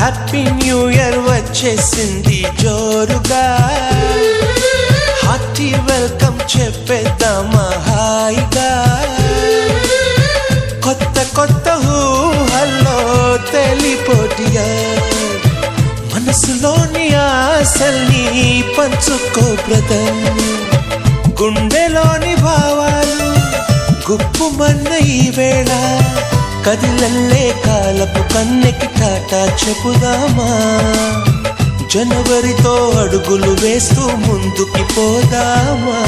Happy new year వచ్చేసింది జోరుగా, hearty welcome చెప్పేద్దామా హాయిగా. కొత్త కొత్త ఊహల్లో తెలిపోటియా, మనసులోని ఆశల్ని పంచుకో బ్రదర్. గుండెలోని భావాలు గుప్పుమన్న ఈ వేళ, కదిలల్లే కాలపు కన్నెకి టాటా చెప్పుదామా. జనవరితో అడుగులు వేస్తూ ముందుకి పోదామా.